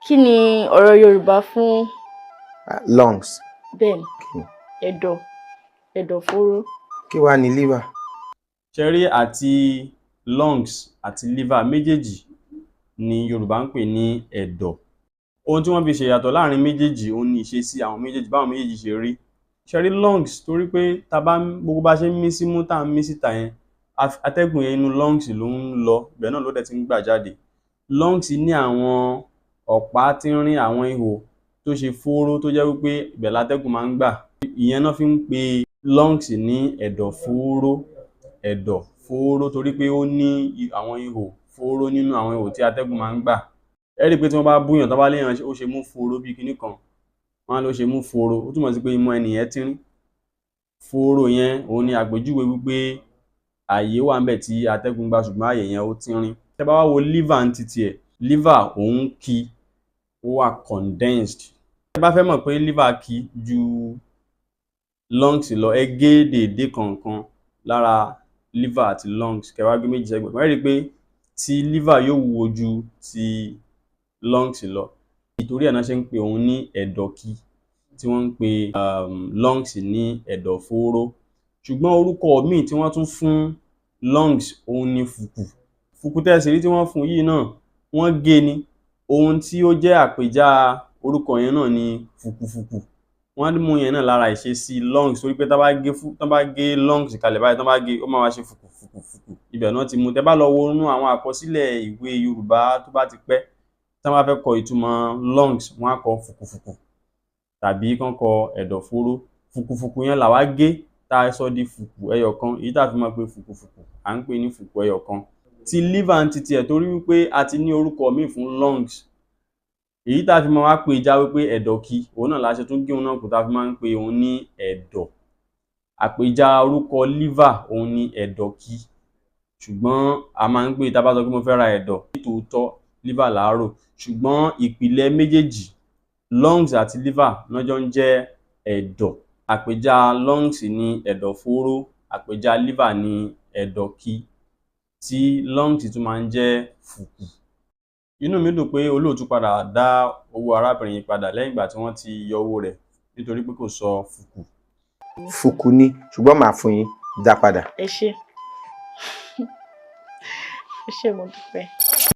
Kí ni ọ̀rọ̀ Yorùbá fún lungs? bẹ́ẹ̀ni, ẹ̀dọ̀fóró. Kí wá ní liver? Ṣẹ́rí àti lungs àti liver méjèèjì ni Yorùbá ń pè ní ẹ̀dọ̀. Ohun tí wọ́n fi ṣe yàtọ̀ láàrin méjèèjì òun ni ìṣesí àwọn méjèèjì, báwọn méjèèjì ṣe rí. Ṣẹ́rí lungs torí pé gbogbo bá ṣe ń mí símú tá ń mí síta yẹn, atẹ́gùn yẹn inú lungs ló ń lọ, ibẹ̀ náà ló dẹ̀ ti ń gbà jáde. Lungs ní àwọn ọ̀pá tínrín, àwọn ihò tó ṣe fóró tó jẹ́ wípé ibẹ̀ látẹ́gùn máa ń gbà. Ìyẹn náà fi ń pe lungs ní ẹ̀dọ̀fóró torí pé ó ní àwọn ihò fóró nínú àwọn ihò tí atẹ́gùn máa ń gbà. Ẹ rí pé tí wọ́n bá búyàn tó bá léèyàn ó ṣe mú fóró bí kinní kan, wọ́n á ló ṣe mú fóró, ó túmọ̀ sí pé imú ẹni yẹn tínrín. Fóró yẹn òun ni àpèjúwe wípé ààyè wà ńbẹ̀ tí atẹ́gùn gbà ṣùgbọ́n ààyè yẹn ó tínrín. Tẹ́ bá wá wo liver ní titi ẹ̀, liver òun ki, ó wà condensed. Tẹ́ bá fẹ́ mọ̀ pé liver ki ju lungs lọ, ẹ gé déédé kọ̀ọ̀kan lára liver àti lungs, kẹ́ wá gbé méjì sẹ́gbẹ̀ẹ́ kan. Ẹ rí pé ti liver yóò wúwo ju ti lungs lọ. Ìtorí ẹ̀ náà ṣe ń pe òun ní ẹ̀dọ̀kì, tí wọ́n ń pe lungs ní ẹ̀dọ̀fóró. Ṣùgbọ́n orúkọ míì tí wọ́n tún fún lungs òun ni fùkù. Fùkù tẹ́ sì rí tí wọ́n fún yìí náà, wọ́n gé ni. Ohun tí ó jẹ́ àpèjá orúkọ yẹn náà ni fùkùfùkù. Wọ́n mú yẹn náà lára ìṣesí lungs torí pé tán bá gé lungs kalẹ̀ báyìí, tán bá gé ó máa wá ṣe fùkùfùkù. Ibẹ̀ náà ti mú. Tẹ́ bá lọ wo inú àwọn àkọsílẹ̀ ìwé Yorùbá tó bá ti pẹ́, tán bá fẹ́ kọ ìtumọ̀ lungs, wọ́n á kọ fùkùfùkù tàbí kán kọ ẹ̀dọ̀fóró. Fùkùfùkù yẹn làwa gé tá a sọ di fùkù ẹyọ̀kan, èyí tá a fi máa pe fùkùfùkù à ń pè ní fùkù ẹyọ̀kan. Ti liver ń titi ẹ̀ torí wípé a ti ní orúkọ míì fún lungs, èyí tá a fi máa wá pè já wípé ẹ̀dọ̀kì, òun náà la ṣe tún gé òun náà kù tá a fi máa ń pe òun ní ẹ̀dọ̀. Àpèjá orúkọ liver òun ni ẹ̀dọ̀kì, ṣùgbọ́n a máa ń pè tá a bá sọ pé mo fẹ́ ra ẹ̀dọ̀, nítòótọ́ liver là á rò. Ṣùgbọ́n ìpìlẹ̀ méjèèjì lungs àti liver náà jọ ń jẹ́ ẹ̀dọ̀. Àpèjá lungs ní ẹ̀dọ̀fóró, àpèjá liver ní ẹ̀dọ̀kì, tí lungs tún máa ń jẹ́ fùkù. Inú mi dùn pé olóòtú padà dá owó arábìnrin yìí padà lẹ́yìn ìgbà tí wọ́n ti yọ owó rẹ̀ nítorí pé kò sọ fùkù. Fùkù ni, ṣùgbọ́n màá fún yín dá padà. Ẹ ṣé mo dúpẹ́.